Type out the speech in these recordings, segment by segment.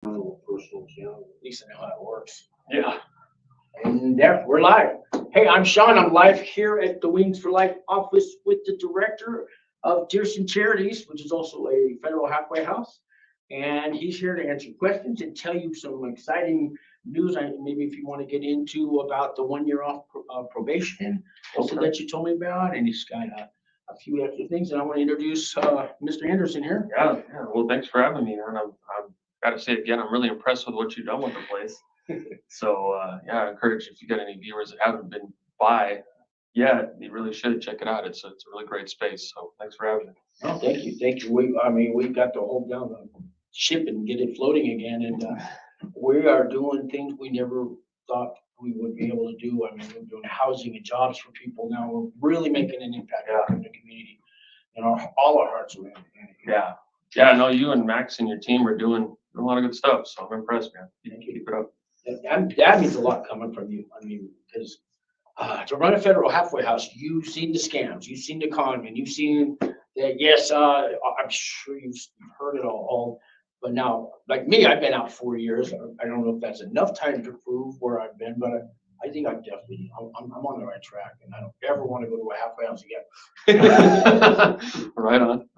Personal channel. At least I know how it works. Yeah. And there, we're live. Hey, I'm Sean. I'm live here at the Wings for Life office with the director of Dierson Charities, which is also a federal halfway house. And he's here to answer questions and tell you some exciting news. Maybe if you want to get into about the 1 year off probation, also that you told me about. And he's got a few extra things. And I want to introduce Mr. Anderson here. Yeah. Well, thanks for having me, man. I'm got to say again, I'm really impressed with what you've done with the place. So yeah, I encourage if you got any viewers that haven't been by yet, you really should check it out. It's a really great space. So thanks for having me. Oh, thank you, thank you. We've got to hold down the ship and get it floating again, and we are doing things we never thought we would be able to do. I mean, we're doing housing and jobs for people now. We're really making an impact in the community, and all our hearts are in it. Yeah. I know you and Max and your team are doing a lot of good stuff. So I'm impressed, man. Keep it up. That means a lot coming from you. I mean, because to run a federal halfway house, you've seen the scams, you've seen the con men, you've seen that. Yes, I'm sure you've heard it all. But now, like me, I've been out 4 years. I don't know if that's enough time to prove where I've been, but I think I'm on the right track, and I don't ever want to go to a halfway house again. Right on.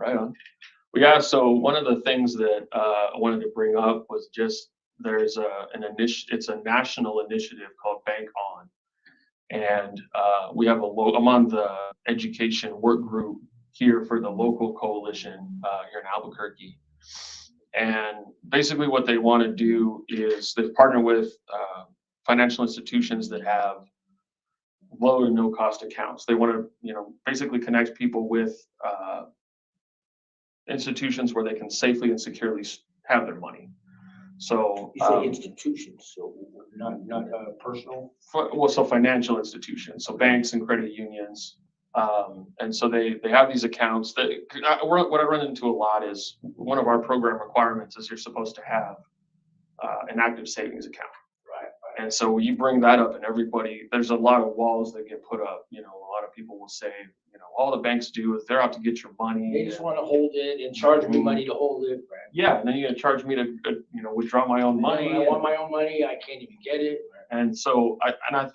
Well, yeah. So one of the things that I wanted to bring up was just there's it's a national initiative called Bank On, and we have I'm on the education work group here for the local coalition here in Albuquerque. And basically what they want to do is they partner with financial institutions that have low to no cost accounts. They want to, basically connect people with institutions where they can safely and securely have their money. So you say institutions, so not personal. So financial institutions, so banks and credit unions. And so they have these accounts that what I run into a lot is one of our program requirements is you're supposed to have an active savings account. Right. And so you bring that up and there's a lot of walls that get put up. A lot of people will say, all the banks do is they're out to get your money. They just want to hold it and charge me money to hold it. Right? Yeah. And then you're going to charge me to, withdraw my own money. I want my own money. I can't even get it. Right? And so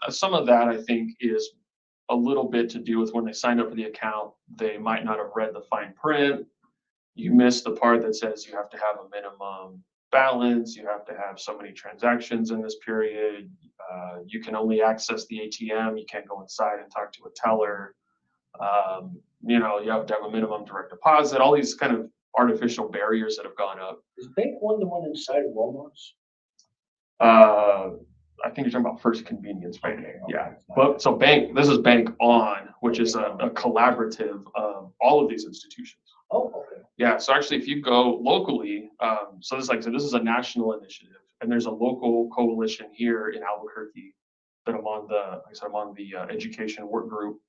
some of that I think is a little bit to do with when they signed up for the account, they might not have read the fine print. You missed the part that says you have to have a minimum balance, you have to have so many transactions in this period, you can only access the ATM, you can't go inside and talk to a teller, you have to have a minimum direct deposit, all these kind of artificial barriers that have gone up. Is Bank One the one inside of Walmart's? I think you're talking about First Convenience Bank. Okay. Yeah. But so this is Bank On, which is a collaborative of all of these institutions. Oh, okay. Yeah. So actually, if you go locally, so this is a national initiative, and there's a local coalition here in Albuquerque that I'm on the education work group,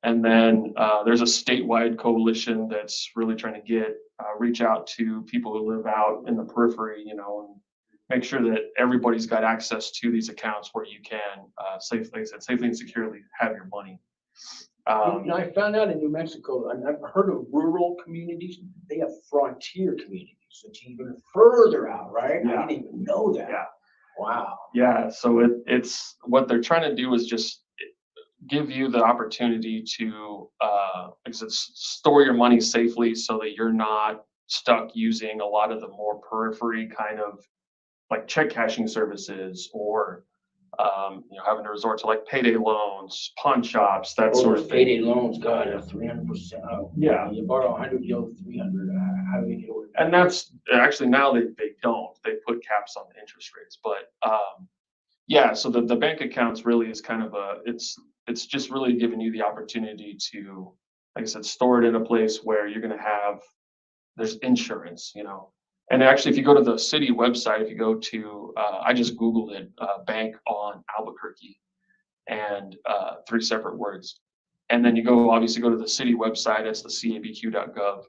and then there's a statewide coalition that's really trying to reach out to people who live out in the periphery, and make sure that everybody's got access to these accounts where you can safely and securely have your money. I found out in New Mexico, I've heard of rural communities. They have frontier communities. It's even further out, right? Yeah. I didn't even know that. Yeah. Wow. Yeah. So it's what they're trying to do is just give you the opportunity to store your money safely so that you're not stuck using a lot of the more periphery kind of like check cashing services or having to resort to like payday loans, pawn shops, that sort of thing. Payday loans, God, 300%. Yeah. You borrow 100, you owe 300. How do we get over that? And that's actually now they don't. They put caps on the interest rates. But so the bank accounts really is kind of it's just really giving you the opportunity to, like I said, store it in a place where you're going to there's insurance, And actually, if you go to the city website, if you go to, I just Googled it, Bank On Albuquerque, and 3 separate words. And then you obviously go to the city website, it's the cabq.gov,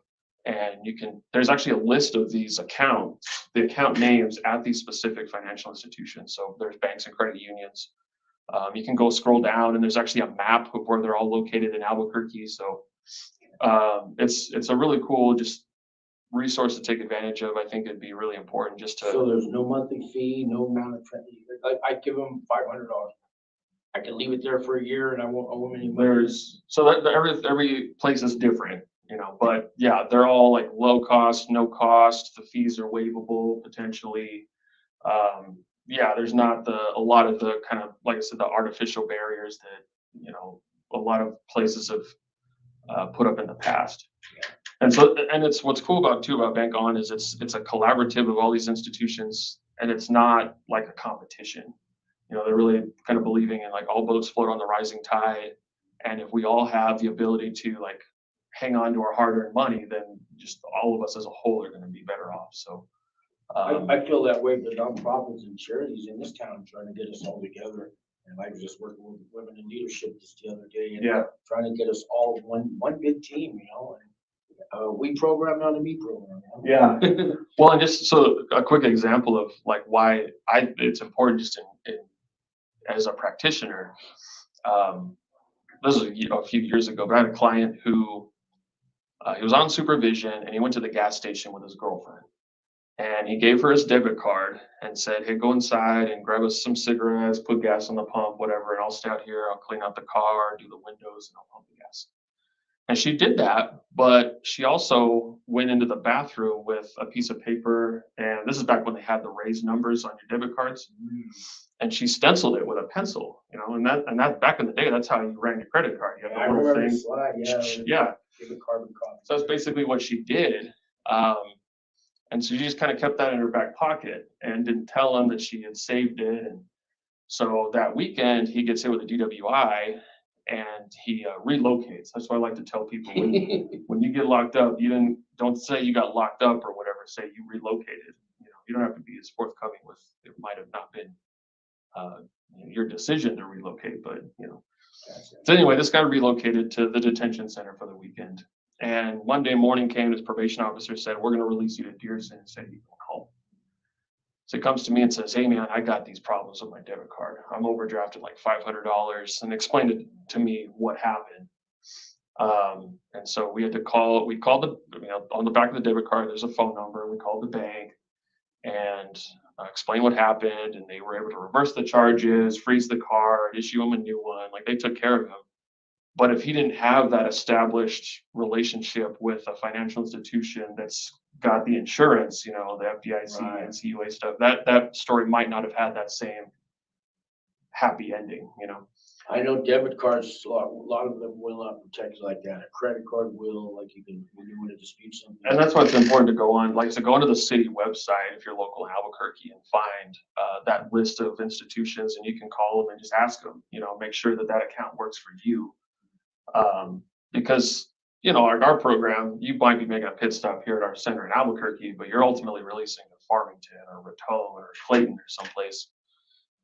and there's actually a list of these accounts, the account names at these specific financial institutions. So there's banks and credit unions. You can go scroll down, and there's actually a map of where they're all located in Albuquerque. So it's a really cool, just resource to take advantage of. I think it'd be really important just to. So there's no monthly fee, no amount of, like, I give them $500. I can leave it there for a year and I won't owe them any money. So that every place is different, but yeah, they're all like low cost, no cost. The fees are waivable potentially. Yeah, there's not a lot of the kind of, like I said, the artificial barriers that, a lot of places have put up in the past. And so, and it's what's cool about Bank On is it's a collaborative of all these institutions, and it's not like a competition. They're really kind of believing in like all boats float on the rising tide. And if we all have the ability to like hang on to our hard-earned money, then just all of us as a whole are going to be better off. So I feel that way with the nonprofits and charities in this town trying to get us all together. And I was just working with women in leadership just the other day, and trying to get us all one big team, and we program, not a me program. Yeah. Well, and just so a quick example of like why it's important just in as a practitioner. This was a few years ago, but I had a client who he was on supervision, and he went to the gas station with his girlfriend, and he gave her his debit card and said, "Hey, go inside and grab us some cigarettes, put gas on the pump, whatever, and I'll stay out here. I'll clean out the car, do the windows, and I'll pump the gas." And she did that, but she also went into the bathroom with a piece of paper, and this is back when they had the raised numbers on your debit cards. And she stenciled it with a pencil, and that back in the day, that's how you ran your credit card. You had the little thing. Slide, give a carbon copy. So that's basically what she did. And so she just kind of kept that in her back pocket and didn't tell him that she had saved it. And so that weekend, he gets hit with a DWI and he relocates. That's why I like to tell people when you get locked up, don't say you got locked up or whatever. Say you relocated. You don't have to be as forthcoming with it. Might have not been your decision to relocate, but So anyway, this guy relocated to the detention center for the weekend, and Monday morning came. His probation officer said, "We're going to release you to Dierson," and said you can home. So he comes to me and says, "Hey man, I got these problems with my debit card. I'm overdrafted like $500," and explained it to me what happened. And so we had to call. We called on the back of the debit card. There's a phone number. We called the bank and explained what happened, and they were able to reverse the charges, freeze the card, issue him a new one. Like they took care of him. But if he didn't have that established relationship with a financial institution that's got the insurance, the FDIC and CUA stuff, that story might not have had that same happy ending. I know debit cards, a lot of them will not protect you like that. A credit card will, like when you want to dispute something. And that's why it's important to go onto the city website if you're local in Albuquerque and find that list of institutions, and you can call them and just ask them, make sure that account works for you. Because, our program, you might be making a pit stop here at our center in Albuquerque, but you're ultimately releasing to Farmington or Raton or Clayton or someplace.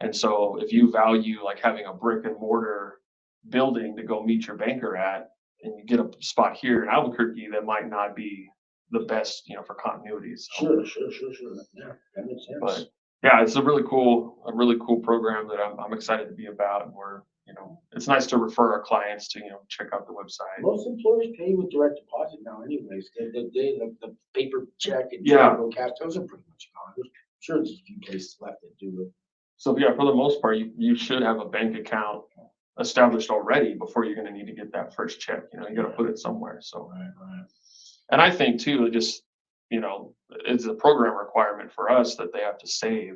And so if you value like having a brick and mortar building to go meet your banker at, and you get a spot here in Albuquerque, that might not be the best, for continuity. So. Sure. Yeah, that makes sense. But yeah, it's a really cool program that I'm excited to be about. And we're, it's nice to refer our clients to, check out the website. Most employers pay with direct deposit now anyways. The paper check and cash, those are pretty much gone. I'm sure there's a few places left that do it. So yeah, for the most part, you should have a bank account established already before you're going to need to get that first check. You got to put it somewhere. So, right. And I think too, just it's a program requirement for us that they have to save.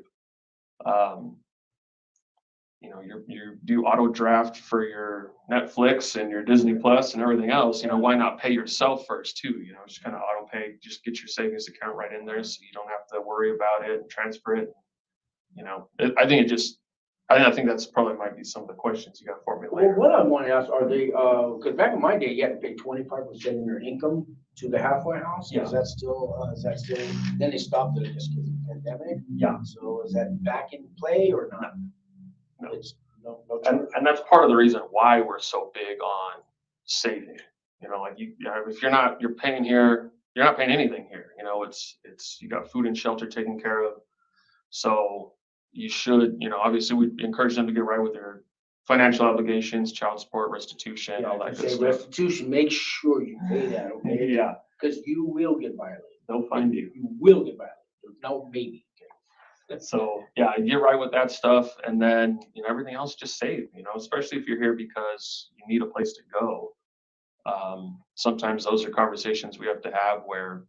You do auto draft for your Netflix and your Disney Plus and everything else. Why not pay yourself first too? Just kind of auto pay. Just get your savings account right in there, so you don't have to worry about it and transfer it. I think that's probably might be some of the questions you got for me later. Well, what I want to ask, are they, because back in my day, you had to pay 25% of your income to the halfway house. Yeah. Is that still, then they stopped it just because of the pandemic? Yeah. So is that back in play or not? No. It's no And that's part of the reason why we're so big on saving. If you're paying here, you're not paying anything here. It's you got food and shelter taken care of. So you should, obviously we encourage them to get right with their financial obligations, child support, restitution, all that good stuff. Restitution, make sure you pay that, okay? Yeah. Because you will get violated. they'll find you. You will get violated. There's no maybe. So yeah, get right with that stuff, and then everything else just save. Especially if you're here because you need a place to go. Sometimes those are conversations we have to have where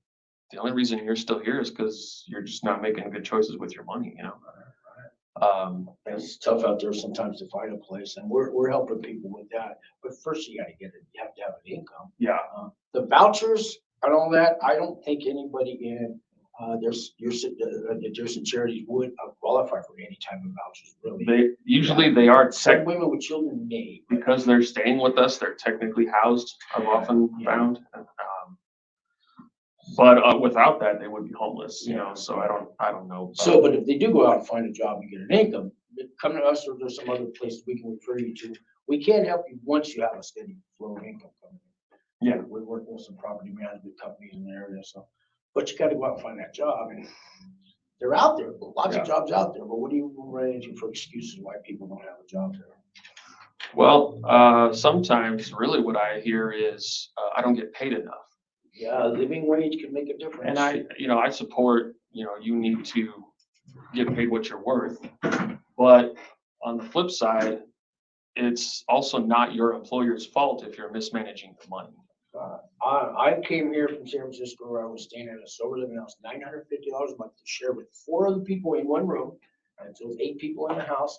the only reason you're still here is because you're just not making good choices with your money. It's tough out there sometimes to find a place, and we're helping people with that. But first, you got to get it. You have to have an income. Yeah. The vouchers and all that, I don't think anybody in the Dierson Charities would qualify for any type of vouchers, really. They are Some women with children may. because they're staying with us. They're technically housed. I've often found. But without that, they would be homeless. So I don't know. So, but if they do go out and find a job and get an income, come to us, or there's some other place we can refer you to. We can't help you once you have a steady flow of income coming in. Yeah, we're working with some property management companies in the area, so. But you got to go out and find that job, and they're out there. Lots of jobs out there. But what do you run into for excuses why people don't have a job there? Well, sometimes really what I hear is I don't get paid enough. Yeah, living wage can make a difference. And I support, you need to get paid what you're worth. But on the flip side, it's also not your employer's fault if you're mismanaging the money. I came here from San Francisco where I was staying at a sober living house, $950 a month to share with 4 other people in one room. And so it was 8 people in the house.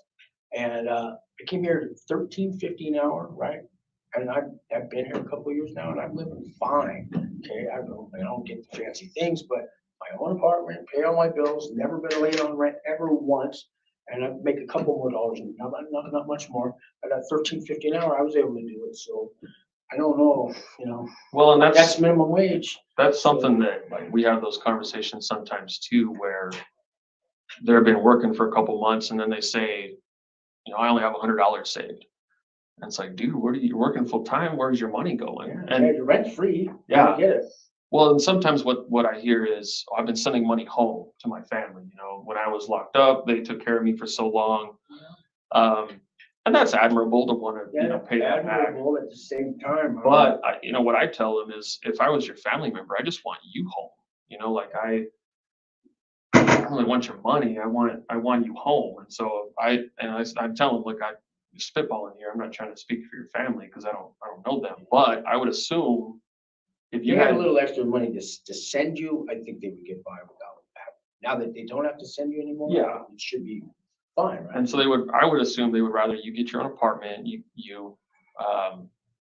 And I came here at $13.50 an hour, right? And I've been here a couple of years now, and I'm living fine. Okay, I don't get the fancy things, but my own apartment, pay all my bills, never been late on rent ever once, and I make a couple more dollars, not much more. But at $13.50 an hour, I was able to do it. So I don't know, Well, and that's minimum wage. That's something that we have those conversations sometimes too, where they've been working for a couple months, and then they say, I only have $100 saved. And it's like, dude, you're working full time? Where's your money going? And your rent's free. Yeah. Get it. Well, and sometimes what I hear is, I've been sending money home to my family. When I was locked up, they took care of me for so long. And that's admirable to want to, pay that back. Admirable at the same time. But what I tell them is, if I was your family member, I just want you home. I don't really want your money. I want you home. And so I tell them, look, I'm spitballing here. I'm not trying to speak for your family because I don't know them. But I would assume if you had a little extra money to send you, I think they would get by without that. Now that they don't have to send you anymore, it should be fine, right? And so I would assume they would rather you get your own apartment. You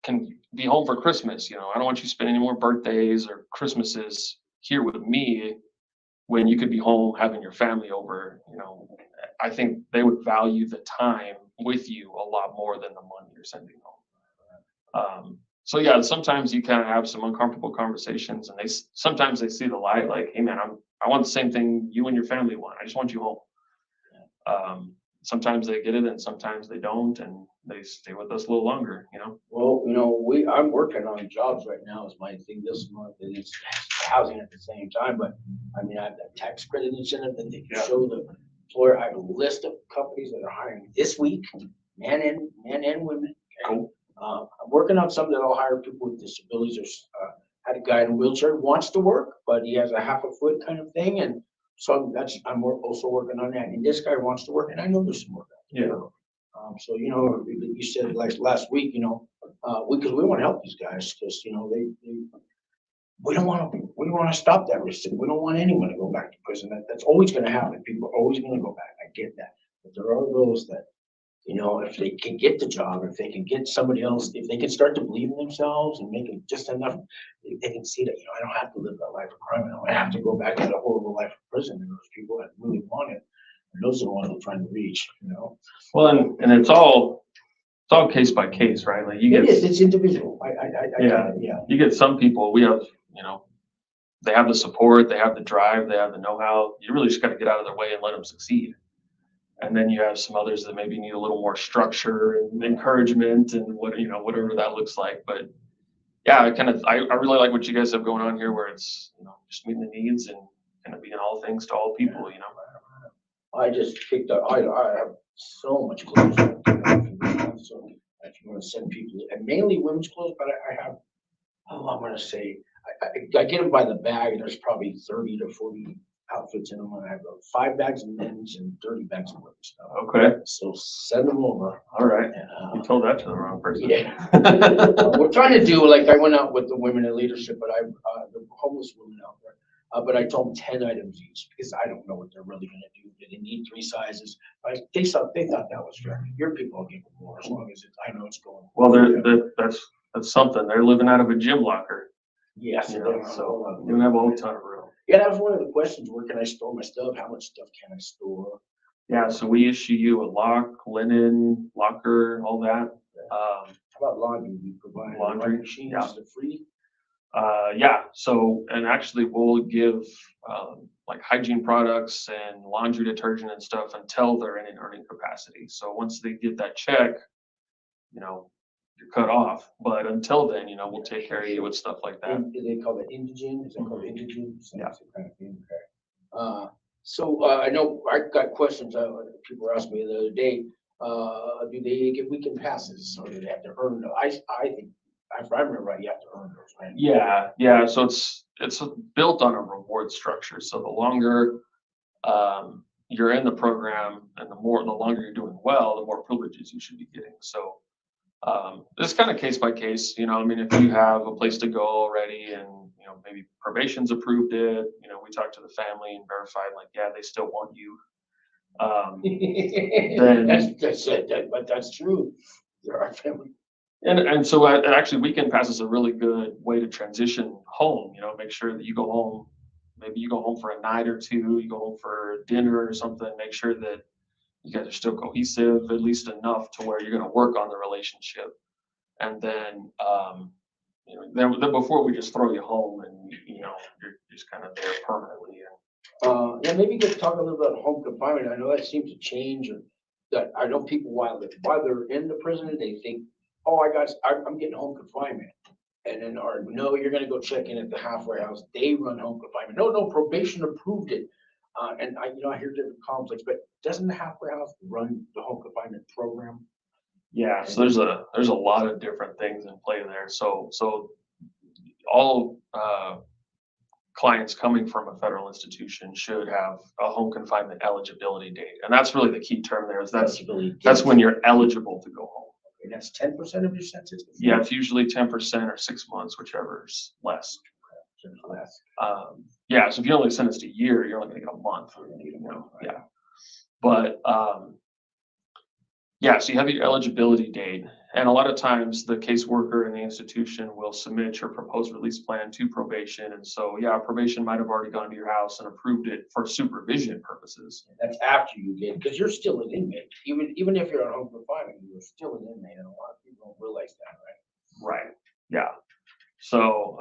can be home for Christmas. I don't want you to spend any more birthdays or Christmases here with me when you could be home having your family over. I think they would value the time with you a lot more than the money you're sending home. So yeah, sometimes you kind of have some uncomfortable conversations, and sometimes they see the light, like, hey man, I want the same thing you and your family want. I just want you home. Sometimes they get it, and sometimes they don't, and they stay with us a little longer. Well, I'm working on jobs right now. Is my thing this month, and it's housing at the same time. But I have that tax credit incentive that they can show the employer. I have a list of companies that are hiring this week, men and women. Cool. I'm working on some that I'll hire people with disabilities. There's had a guy in a wheelchair who wants to work, but he has a half a foot kind of thing, and so I'm also working on that. And this guy wants to work, and I know there's some work out there. Yeah. So you said like last week, because we want to help these guys, because we don't want to stop that risk. We don't want anyone to go back to prison. That's always going to happen. People are always going to go back. I get that, but there are those that, if they can get the job, if they can get somebody else, if they can start to believe in themselves and make it just enough, they can see that, I don't have to live that life of crime. I don't have to go back to the horrible life of prison. And those people that really want it, and those are the ones I'm trying to reach, Well, and it's all case by case, right? Like it's individual. You get some people, we have, they have the support, they have the drive, they have the know-how. You really just got to get out of their way and let them succeed. And then you have some others that maybe need a little more structure and encouragement and whatever that looks like. But yeah, I really like what you guys have going on here, where it's, just meeting the needs and kind of being all things to all people, I just picked up, I have so much clothes. So if you want to send people, and mainly women's clothes, but I have, I'm going to say, I get them by the bag, and there's probably 30 to 40 outfits in them. And I have 5 bags of men's and 30 bags of women's stuff. Okay. So send them over. All right. And, You told that to the wrong person. yeah. We're trying to do, like, I went out with the women in leadership, but the homeless women out there. But I told them 10 items each because I don't know what they're really going to do. Do they need 3 sizes? They thought that was fair. Your people will give them more as long as I know it's going. Well, that's something. They're living out of a gym locker. Yes. You know, so you don't have a whole ton of room. Yeah, that was one of the questions. Where can I store my stuff? How much stuff can I store? Yeah, so we issue you a lock, linen, locker, all that. How about laundry? We provide Laundry machines. yeah. Is it free? Yeah, so, and actually we'll give like hygiene products and laundry detergent and stuff until they're in an earning capacity. So once they get that check, you know, you're cut off. But until then, you know, we'll take care of you with stuff like that. Do they call it indigent? Is that called indigent? Yeah. Kind of thing. Okay. So I know I got questions. People were asking me the other day. Do they get weekend passes, or do they have to earn them? I think, if I remember right, you have to earn those, right? Yeah. So it's built on a reward structure. So the longer you're in the program, and the longer you're doing well, the more privileges you should be getting. So it's kind of case by case. You know, I mean, if you have a place to go already, and you know maybe probation's approved it, you know, we talk to the family and verified, like, yeah, they still want you. Then that's it. But that's true. There are family. And so actually weekend pass is a really good way to transition home, you know, make sure that you go home, maybe you go home for a night or two, you go home for dinner or something, make sure that you guys are still cohesive, at least enough to where you're going to work on the relationship. And then, you know, then before we just throw you home and, you know, you're just kind of there permanently. Yeah, maybe you could talk a little about home confinement. I know that seems to change, or that I know people while they're in the prison, they think, oh, I'm getting home confinement. And then, or no, you're gonna go check in at the halfway house. They run home confinement. No, probation approved it. And I hear different conflicts, but doesn't the halfway house run the home confinement program? Yeah, so there's a lot of different things in play there. So all clients coming from a federal institution should have a home confinement eligibility date, and that's really the key term there. Is that's when you're eligible to go home. And that's 10% of your sentence? Yeah, it's usually 10% or 6 months, whichever's less. Less. Yeah, so if you're only sentenced a year, you're only going to get a month. You know, yeah. But yeah, so you have your eligibility date, and a lot of times the caseworker in the institution will submit your proposed release plan to probation, and so yeah, probation might have already gone to your house and approved it for supervision purposes. That's after you get, because you're still an inmate, even if you're on home confinement, you're still an inmate, and a lot of people don't realize that, right? Right. Yeah. So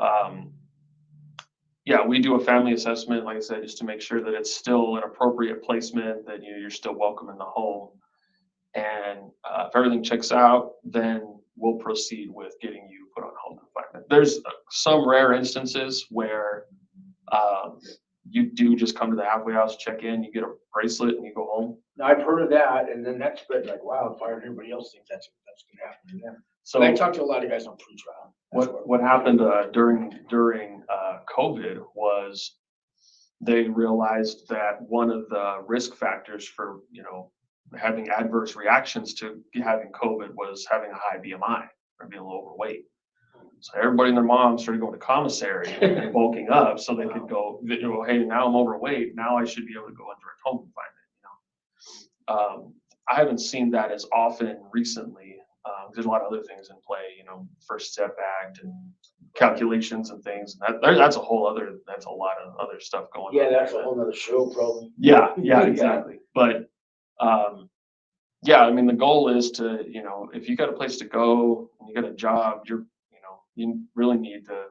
yeah, we do a family assessment, like I said, just to make sure that it's still an appropriate placement, that you're still welcome in the home. And if everything checks out, then we'll proceed with getting you put on home confinement. There's some rare instances where you do just come to the halfway house, check in, you get a bracelet, and you go home. Now, I've heard of that, and then that spread like wildfire, and everybody else thinks that's going to happen to them. So I talked to a lot of guys on pretrial. What happened during COVID was they realized that one of the risk factors for, you know, having adverse reactions to having COVID was having a high BMI or being a little overweight. So everybody and their mom started going to commissary and bulking up so they could go, you know, hey, now I'm overweight. Now I should be able to go in direct home confinement. You know, I haven't seen that as often recently. There's a lot of other things in play, you know, First Step Act and calculations and things. That's a lot of other stuff going on. Yeah, that's a whole other show, probably. Yeah, exactly. But yeah, I mean, the goal is to, you know, if you got a place to go and you got a job, you really need to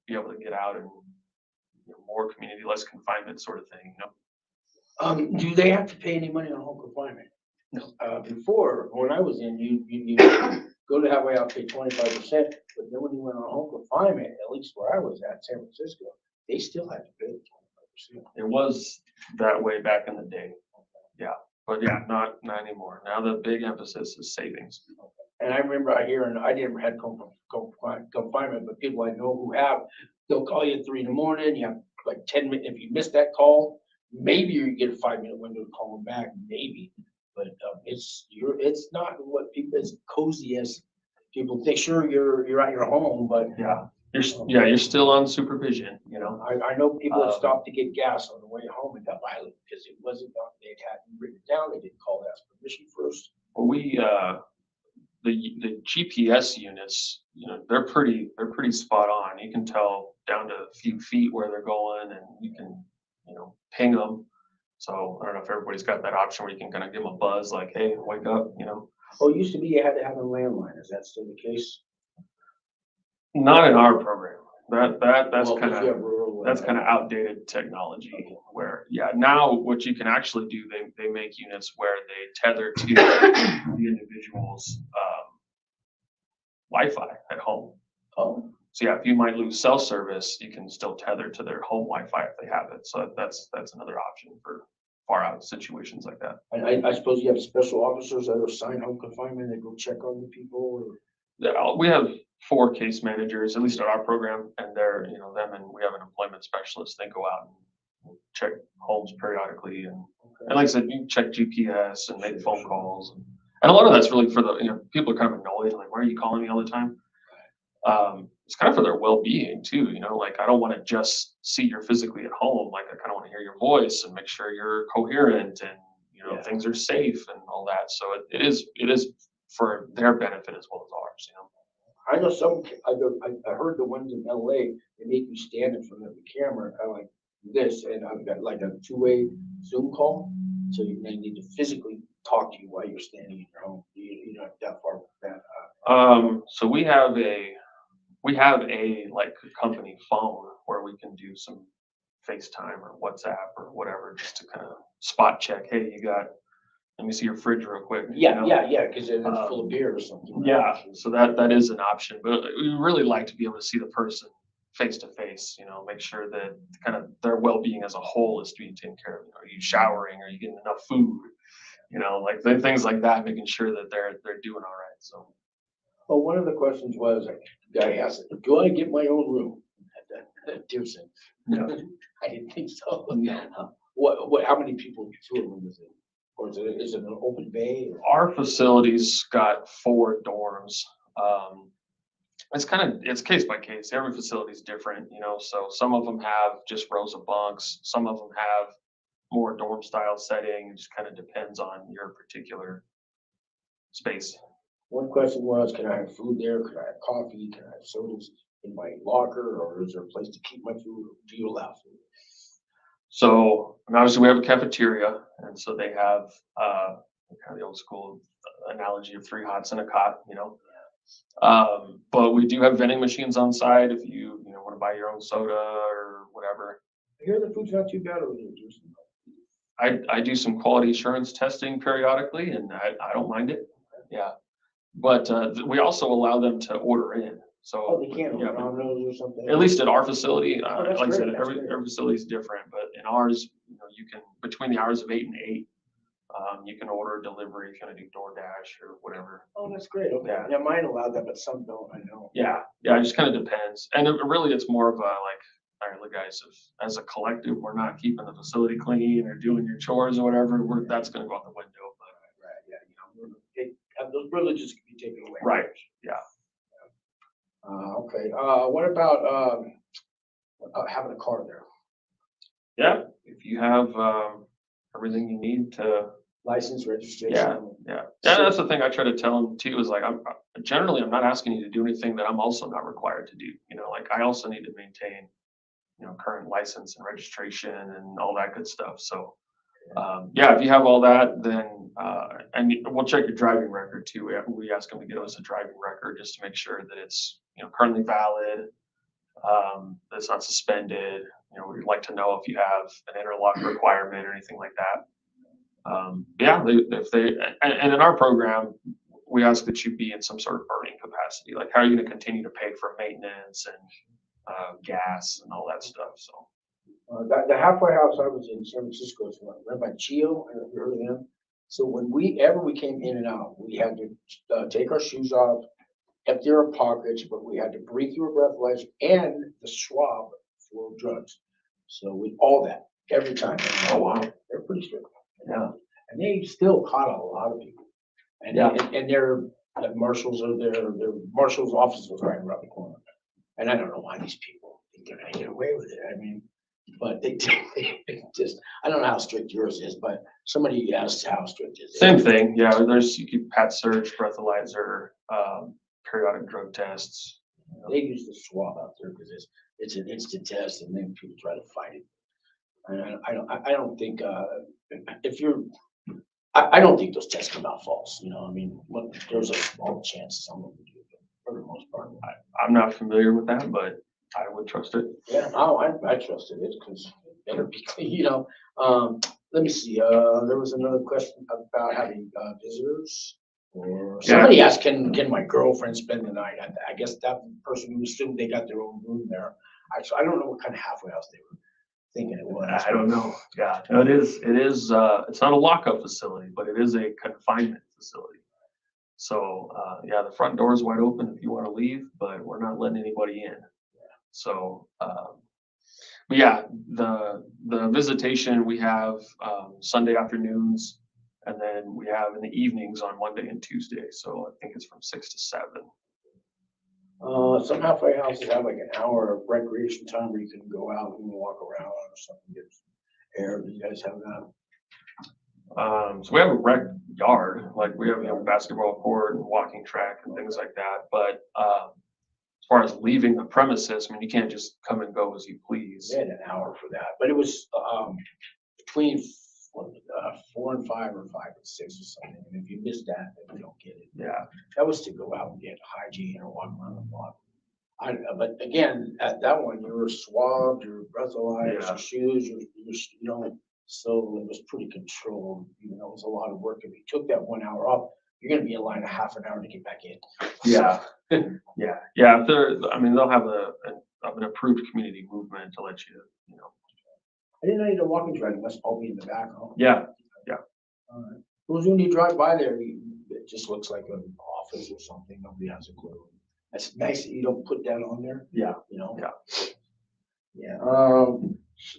be able to get out and, you know, more community, less confinement sort of thing, you know. Do they have to pay any money on home confinement? No. Before, when I was in, you go to halfway out, pay 25%, but then when you went on home confinement, at least where I was at, San Francisco, they still had to pay 25%. It was that way back in the day. Yeah. But yeah, not anymore. Now the big emphasis is savings. And I remember I didn't have confinement, but people I know who have, they'll call you at 3 in the morning. You have like 10 minutes. If you miss that call, maybe you get a 5-minute window to call them back, maybe. But it's not what people as cozy as people think. Sure, you're at your home, but Yeah, you're still on supervision, you know. I know people that stopped to get gas on the way home and got violent because it wasn't they hadn't written it down. They didn't call to ask permission first. Well, the GPS units, you know, they're pretty spot on. You can tell down to a few feet where they're going, and you can, you know, ping them. So I don't know if everybody's got that option where you can kind of give them a buzz, like, "Hey, wake up," you know. Oh, it used to be you had to have a landline. Is that still the case? Not in our program. That's Well, kind if you have of rural, outdated technology. Okay. Where now what you can actually do, they make units where they tether to the individual's Wi-Fi at home. Oh, So yeah, if you might lose cell service, you can still tether to their home Wi-Fi if they have it. So that's another option for far out situations like that. and I suppose you have special officers that are assigned home confinement that go check on the people. Or Yeah, we have 4 case managers, at least at our program, and they're, you know, them, and we have an employment specialist. They go out and check homes periodically, and like I said, you check GPS and make phone calls, and a lot of that's really for the, you know, people are kind of annoyed, like, why are you calling me all the time? It's kind of for their well-being too, you know, like I don't want to just see you're physically at home, like I kind of want to hear your voice and make sure you're coherent and, you know, things are safe and all that. So it is for their benefit as well as ours, you know. I know some. I heard the ones in LA. They make you stand in front of the camera, kind of like this, and I've got like a 2-way Zoom call, so they need to physically talk to you while you're standing in your home. You don't have that far with that. So we have a like company phone where we can do some FaceTime or WhatsApp or whatever, just to kind of spot check. Hey, let me see your fridge real quick. Yeah, you know? because it's full of beer or something. Yeah, so that is an option, but we really like to be able to see the person face to face, you know, make sure that kind of their well-being as a whole is being taken care of. You know, are you showering? Are you getting enough food? You know, like things like that, making sure that they're doing all right. So Well, one of the questions was, the guy asked, "Do I get my own room?" At Dierson. yeah. I didn't think so. No. What? How many people to a room is it? Or is it an open bay? Or? Our facility's got 4 dorms. It's case by case. Every facility is different, you know. So some of them have just rows of bunks. Some of them have more dorm style setting. It just kind of depends on your particular space. One question was, can I have food there? Can I have coffee? Can I have sodas in my locker? Or is there a place to keep my food? Do you allow food? So and obviously we have a cafeteria, and so they have kind of the old school analogy of 3 hots and a cot, you know. But we do have vending machines on site if you want to buy your own soda or whatever. I hear the food's not too bad over there. I do some quality assurance testing periodically, and I don't mind it. Yeah, but we also allow them to order in. So they can't order on those or something. at least at our facility, like I said, great, every facility is different, but in ours, you know, you can between the hours of 8 and 8, you can order delivery if you want to do DoorDash or whatever. Oh, that's great. Okay. Yeah. Mine allowed that, but some don't. I know. Yeah, it just kind of depends, and it's more of a like, all right, look, guys, if as a collective we're not keeping the facility clean or doing your chores or whatever, that's going to go out the window. But right, yeah, those privileges can be taken away. Right. Yeah. Okay. What about having a car there? Yeah, if you have everything you need to. License, registration. Yeah. That's the thing I try to tell them too. Is like I'm not asking you to do anything that I'm also not required to do. You know, like I also need to maintain, you know, current license and registration and all that good stuff. So, if you have all that, then and we'll check your driving record too. We ask them to give us a driving record just to make sure that it's, you know, currently valid, that it's not suspended. You know, we'd like to know if you have an interlock requirement or anything like that. If they and in our program, we ask that you be in some sort of earning capacity. Like, how are you going to continue to pay for maintenance and gas and all that stuff? So, the halfway house I was in San Francisco is run by Chio. I don't know if you heard of them. So whenever we came in and out, we had to take our shoes off, empty our pockets, but we had to breathe through a breathalyzer and the swab for drugs. So with all that, every time. Oh, wow. They're pretty strict. Yeah. And they still caught a lot of people. And, Yeah. and their marshals are there, their marshal's office was right around the corner. And I don't know why these people think they're gonna get away with it. I mean, but they just, I don't know how strict yours is, but somebody asked how strict is it? Same thing. Yeah, you keep pat search, breathalyzer, periodic drug tests. They use the swab out there because it's an instant test, and then people try to fight it. And I don't think if you're I don't think those tests come out false. You know, I mean, there's a small chance some of them do, but for the most part, I'm not familiar with that, but I would trust it. yeah, I trusted it because it better be clean. You know, let me see. There was another question about having visitors. Or somebody asked, can my girlfriend spend the night? I guess that person assumed they got their own room there. I don't know what kind of halfway house they were thinking it was. I don't know. Yeah, no, it is. It's not a lockup facility, but it is a confinement facility. So yeah, the front door is wide open if you want to leave, but we're not letting anybody in. So, but yeah, the visitation we have Sunday afternoons. And then we have in the evenings on Monday and Tuesday. So I think it's from 6 to 7. Some halfway houses have like an hour of recreation time where you can go out and walk around or something, get some air. Do you guys have that? So we have a rec yard, like we have a basketball court and walking track and things like that. But as far as leaving the premises, I mean, you can't just come and go as you please. They had an hour for that, but it was between 4 and 5 or 5 and 6 or something. And if you miss that, then you don't get it. Yeah. That was to go out and get hygiene or walk around the block. But again, at that one, you were swabbed, your breathalyzers, your shoes, you know, so it was pretty controlled. Even though it was a lot of work. If you took that 1 hour off, you're going to be in line a half an hour to get back in. Yeah. Yeah. If they'll have an approved community movement to let you know. I didn't know you had a walking track. It must all be in the back. Huh? Yeah. All right. Because when you drive by there, it just looks like an office or something. Nobody has a clue. It's nice that you don't put that on there. Yeah. You know. Yeah.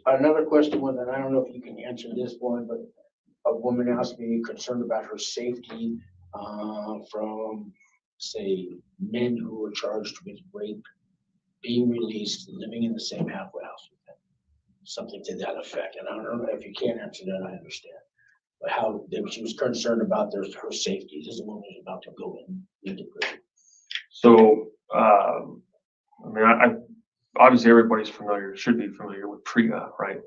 Another question was, and I don't know if you can answer this one, but a woman asked me concerned about her safety from, say, men who were charged with rape, being released, living in the same halfway house with them. Something to that effect. And I don't know if you can't answer that, I understand. But she was concerned about her safety. This is a woman who's about to go into prison. So, I mean, obviously everybody's should be familiar with PREA, right?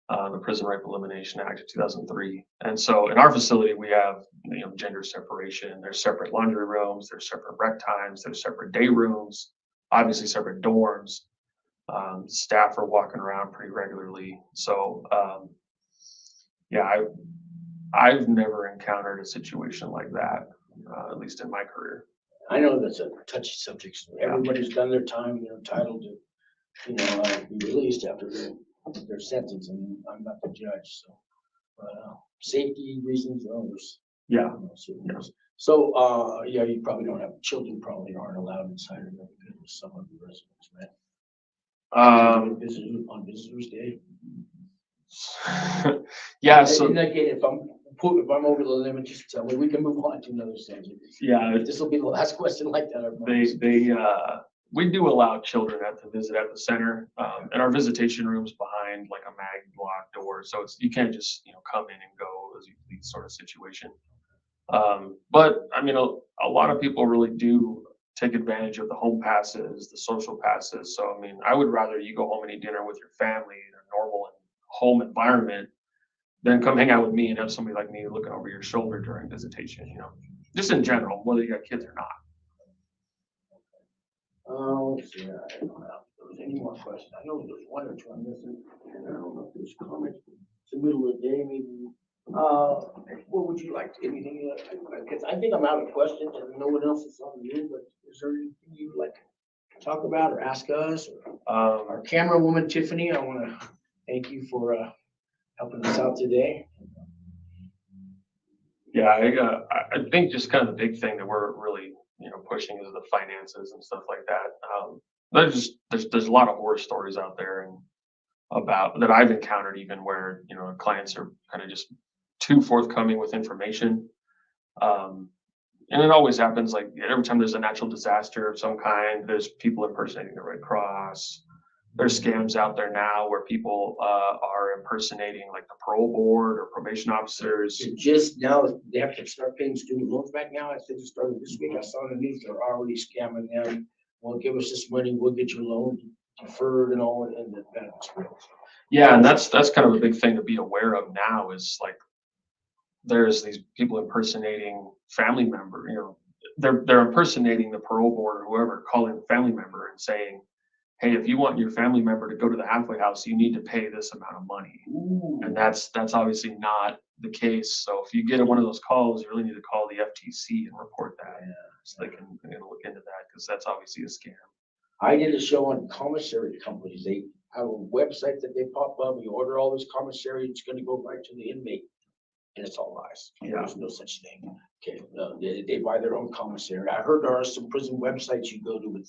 The Prison Rape Elimination Act of 2003. And so in our facility, we have, gender separation. There's separate laundry rooms, there's separate rec times, there's separate day rooms, obviously separate dorms. Staff are walking around pretty regularly. So, yeah, I've never encountered a situation like that, at least in my career. I know that's a touchy subject. Everybody's done their time. They're entitled to, be released after their sentence, and I'm not the judge. So, safety reasons, others. Yeah. So, you probably don't have children. Probably aren't allowed inside of some of the residents, right? On Visitors Day. Yeah. So and again, if I'm over the limit, just tell me. We can move on to another subject. Yeah. This will be the last question like that. We do allow children to visit at the center, and our visitation room's behind like a mag lock door, so you can't just come in and go as you please sort of situation. But I mean, a lot of people really do take advantage of the home passes, the social passes. So I mean, I would rather you go home and eat dinner with your family in a normal home environment than come hang out with me and have somebody like me looking over your shoulder during visitation. Just in general, whether you got kids or not. Let's see. I don't know if there was any more questions. I know there's one or two I'm missing. I don't know if there's comments. It's the middle of the day, maybe. What would you like? Anything? Because I think I'm out of questions and no one else is on the end. But is there anything you'd like to talk about or ask us? Our camera woman Tiffany, I want to thank you for helping us out today. Yeah, I think just kind of the big thing that we're really pushing into the finances and stuff like that. There's a lot of horror stories out there and about that I've encountered, even where clients are kind of just too forthcoming with information. And it always happens, like every time there's a natural disaster of some kind, there's people impersonating the Red Cross. There's scams out there now where people are impersonating like the parole board or probation officers. Just now, they have to start paying student loans back now. I think it started this week. I saw in the news they're already scamming them. Well, give us this money, we'll get your loan deferred and all, and that's real. Yeah, and that's kind of a big thing to be aware of now is like there's these people impersonating family member, they're impersonating the parole board or whoever, calling a family member and saying, hey, if you want your family member to go to the halfway house, you need to pay this amount of money. Ooh. And that's obviously not the case. So if you get one of those calls, you really need to call the FTC and report that. Yeah. So they can look into that, because that's obviously a scam. I did a show on commissary companies. They have a website that they pop up. You order all this commissary, it's going to go right to the inmate. And it's all lies. Yeah. There's no such thing. Okay, no, they buy their own commissary. I heard there are some prison websites you go to with a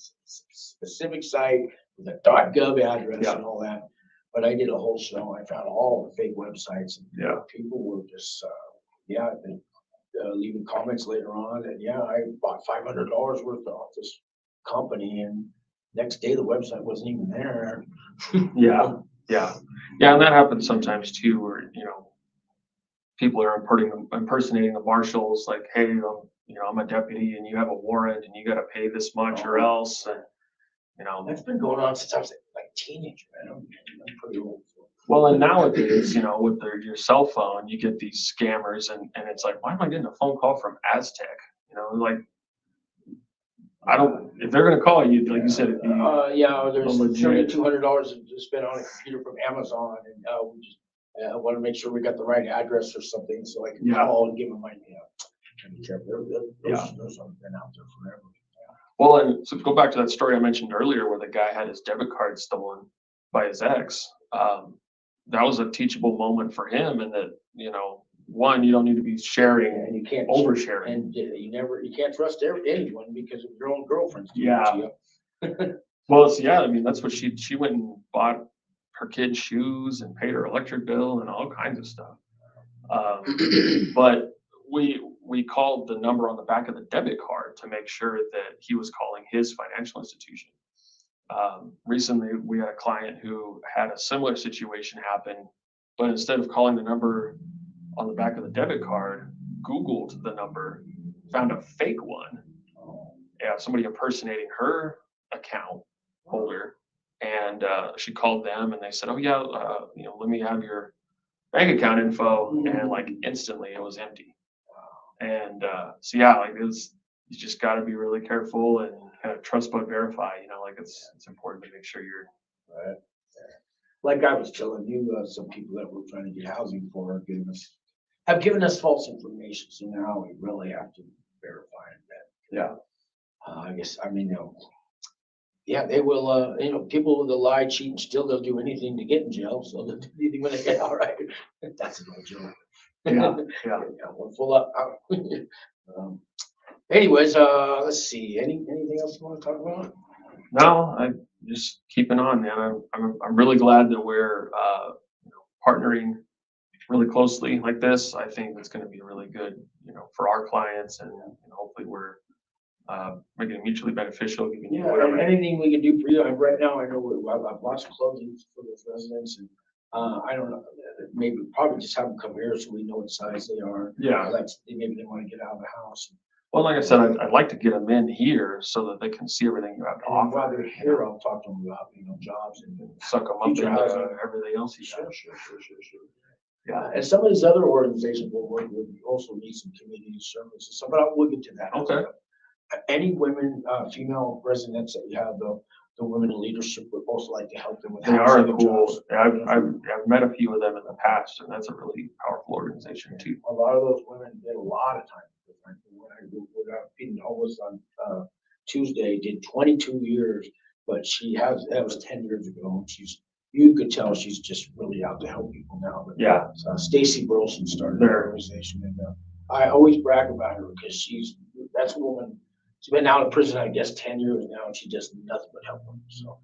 specific site with a .gov address and all that. But I did a whole show. I found all the fake websites. And people were just, leaving comments later on. And I bought $500 worth off this company, and next day the website wasn't even there. Yeah, and that happens sometimes too, where people are impersonating the marshals, like, hey, I'm a deputy and you have a warrant and you got to pay this much or else. And, that's been going on since I was like a teenager, man. I'm pretty old. Well, and nowadays, with your cell phone, you get these scammers and it's like, why am I getting a phone call from Aztec? Like, I don't, if they're going to call you, like you said, it'd be there's $3,200 to spend on a computer from Amazon, and we just want to make sure we got the right address or something, so I can call and give them my be careful. Those have been out there forever. Well, and so go back to that story I mentioned earlier where the guy had his debit card stolen by his ex. That was a teachable moment for him, and that, one, you don't need to be sharing and you can't oversharing. And you can't trust anyone because of your own girlfriend's. Well, that's what she went and bought her kid's shoes and paid her electric bill and all kinds of stuff. But we called the number on the back of the debit card to make sure that he was calling his financial institution. Recently, we had a client who had a similar situation happen, but instead of calling the number on the back of the debit card, Googled the number, found a fake one. Somebody impersonating her account holder. And she called them and they said, let me have your bank account info. And like instantly it was empty. And you just got to be really careful and kind of trust but verify. It's important to make sure you're right. Like I was telling you, some people that we're trying to get housing for have given us false information. So now we really have to verify that. They will, people with a lie, cheat, and steal, they'll do anything to get in jail. So they'll do anything when they get out, right? That's an old joke. We're full up. Anyways, let's see. Anything else you want to talk about? No, I'm just keeping on, man. I'm really glad that we're partnering really closely like this. I think it's going to be really good, for our clients, and hopefully we're making it mutually beneficial. Giving you whatever. Anything we can do for you. Right now, I know I've lots of clothing for those residents, and I don't know. Maybe probably just have them come here so we know what size they are. Yeah. Maybe they want to get out of the house. Well, like I said, I'd like to get them in here so that they can see everything you have to offer. While they're here, I'll talk to them about jobs and suck them up into everything else you got. Sure. Yeah, and some of these other organizations we'll work with also need some community services. So, but we'll get to that. Okay. Any women, female residents that you have, the women in leadership would also like to help them with. They are cool. Yeah, I've met a few of them in the past, and that's a really powerful organization too. A lot of those women did a lot of time. When I was feeding homeless on Tuesday, did 22 years, but that was 10 years ago. You could tell she's just really out to help people now. But Stacy Burleson started the organization, and I always brag about her because that's a woman she's been out of prison, I guess, 10 years now, and she does nothing but help them, so.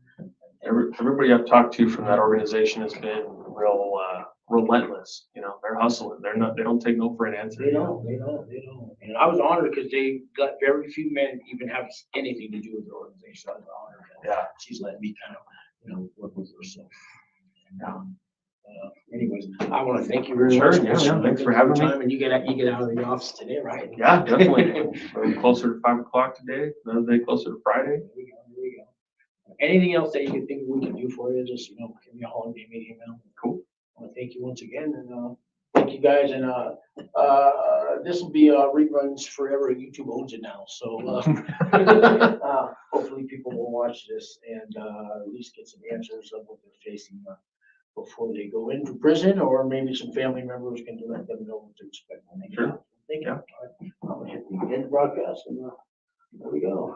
Everybody I've talked to from that organization has been real relentless. You know, they're hustling. They don't take no for an answer. They don't. And I was honored because they got very few men even have anything to do with the organization. I was honored that Yeah. she's letting me kind of, work with her. So, anyways, I want to thank you very Sure, much. yeah, thanks for having me. And you get out of the office today, right? Yeah, definitely. We're closer to 5 o'clock today. Another day closer to Friday. There we go. Anything else that you can think we can do for you? Just give me a holler, give me an email. Cool. I want to thank you once again, and thank you guys. And this will be reruns forever. YouTube owns it now, so hopefully people will watch this and at least get some answers of what they're facing before they go into prison, or maybe some family members can let them know what to expect when they get out. Thank you. Yeah. I'm gonna hit the end broadcast, and there we go.